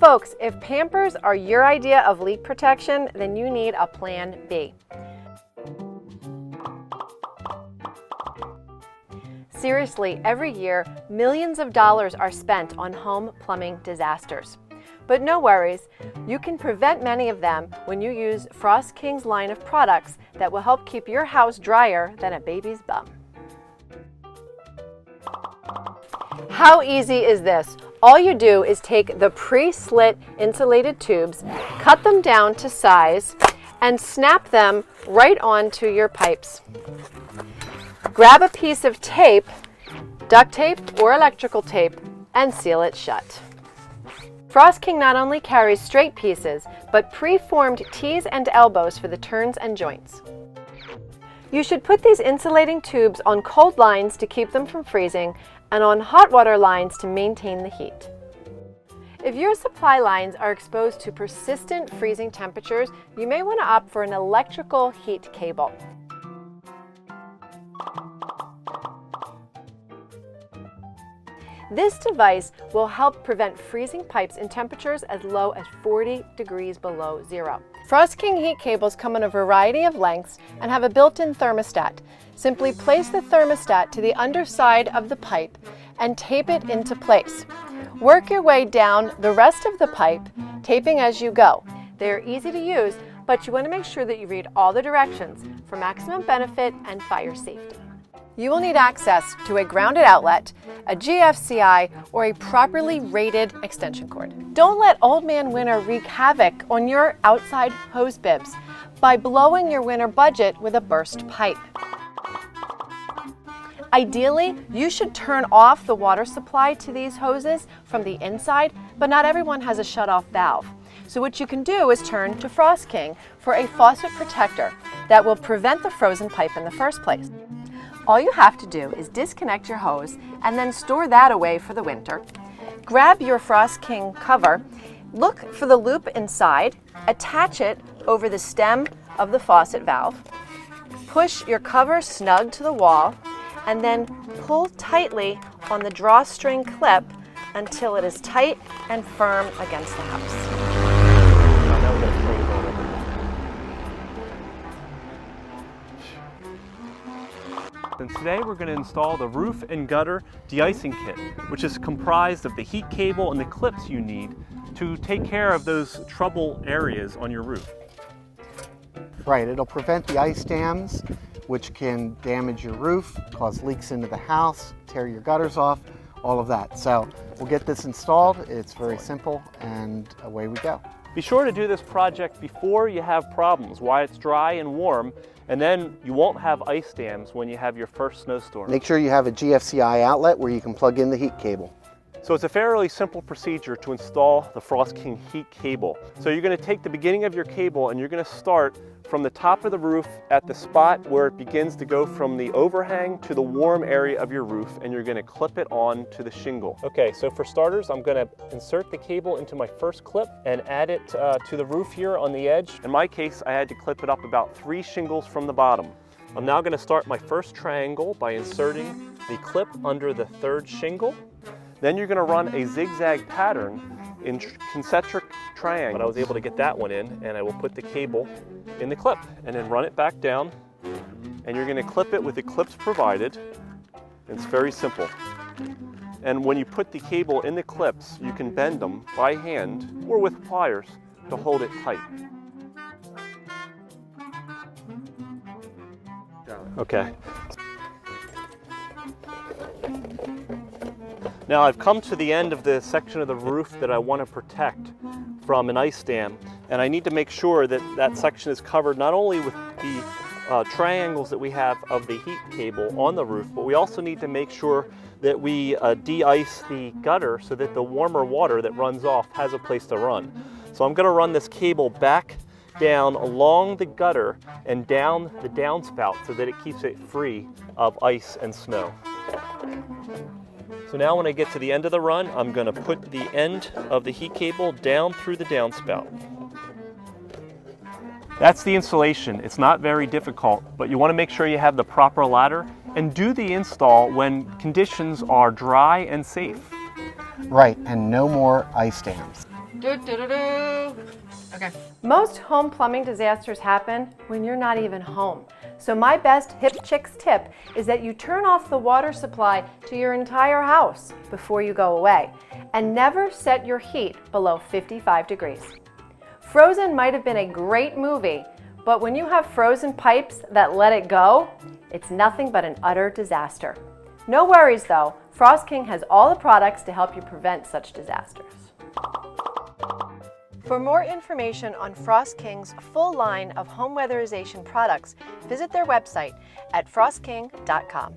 Folks, if Pampers are your idea of leak protection, then you need a plan B. Seriously, every year, millions of dollars are spent on home plumbing disasters. But no worries, you can prevent many of them when you use Frost King's line of products that will help keep your house drier than a baby's bum. How easy is this? All you do is take the pre-slit insulated tubes, cut them down to size, and snap them right onto your pipes. Grab a piece of tape, duct tape or electrical tape, and seal it shut. Frost King not only carries straight pieces, but pre-formed T's and elbows for the turns and joints. You should put these insulating tubes on cold lines to keep them from freezing and on hot water lines to maintain the heat. If your supply lines are exposed to persistent freezing temperatures, you may want to opt for an electrical heat cable. This device will help prevent freezing pipes in temperatures as low as 40 degrees below zero. Frost King heat cables come in a variety of lengths and have a built-in thermostat. Simply place the thermostat to the underside of the pipe and tape it into place. Work your way down the rest of the pipe, taping as you go. They are easy to use, but you want to make sure that you read all the directions for maximum benefit and fire safety. You will need access to a grounded outlet, a GFCI, or a properly rated extension cord. Don't let Old Man Winter wreak havoc on your outside hose bibs by blowing your winter budget with a burst pipe. Ideally, you should turn off the water supply to these hoses from the inside, but not everyone has a shut-off valve. So what you can do is turn to Frost King for a faucet protector that will prevent the frozen pipe in the first place. All you have to do is disconnect your hose and then store that away for the winter. Grab your Frost King cover, look for the loop inside, attach it over the stem of the faucet valve, push your cover snug to the wall, and then pull tightly on the drawstring clip until it is tight and firm against the house. And today we're going to install the roof and gutter de-icing kit, which is comprised of the heat cable and the clips you need to take care of those trouble areas on your roof. Right, it'll prevent the ice dams, which can damage your roof, cause leaks into the house, tear your gutters off, all of that. So we'll get this installed. It's very simple, and away we go. Be sure to do this project before you have problems while it's dry and warm, and then you won't have ice dams when you have your first snowstorm. Make sure you have a GFCI outlet where you can plug in the heat cable. So it's a fairly simple procedure to install the Frost King heat cable. So you're going to take the beginning of your cable and you're going to start from the top of the roof at the spot where it begins to go from the overhang to the warm area of your roof, and you're going to clip it on to the shingle. Okay, so for starters, I'm going to insert the cable into my first clip and add it to the roof here on the edge. In my case, I had to clip it up about 3 shingles from the bottom. I'm now going to start my first triangle by inserting the clip under the 3rd shingle. Then you're going to run a zigzag pattern in concentric triangles. But I was able to get that one in, and I will put the cable in the clip and then run it back down, and you're going to clip it with the clips provided. It's very simple. And when you put the cable in the clips, you can bend them by hand or with pliers to hold it tight. Okay. Now I've come to the end of the section of the roof that I want to protect from an ice dam, and I need to make sure that that section is covered not only with the triangles that we have of the heat cable on the roof, but we also need to make sure that we de-ice the gutter so that the warmer water that runs off has a place to run. So I'm going to run this cable back down along the gutter and down the downspout so that it keeps it free of ice and snow. So now when I get to the end of the run, I'm going to put the end of the heat cable down through the downspout. That's the installation. It's not very difficult, but you want to make sure you have the proper ladder and do the install when conditions are dry and safe. Right, and no more ice dams. Okay. Most home plumbing disasters happen when you're not even home. So my best hip chicks tip is that you turn off the water supply to your entire house before you go away, and never set your heat below 55 degrees. Frozen might have been a great movie, but when you have frozen pipes that let it go, it's nothing but an utter disaster. No worries though, Frost King has all the products to help you prevent such disasters. For more information on Frost King's full line of home weatherization products, visit their website at frostking.com.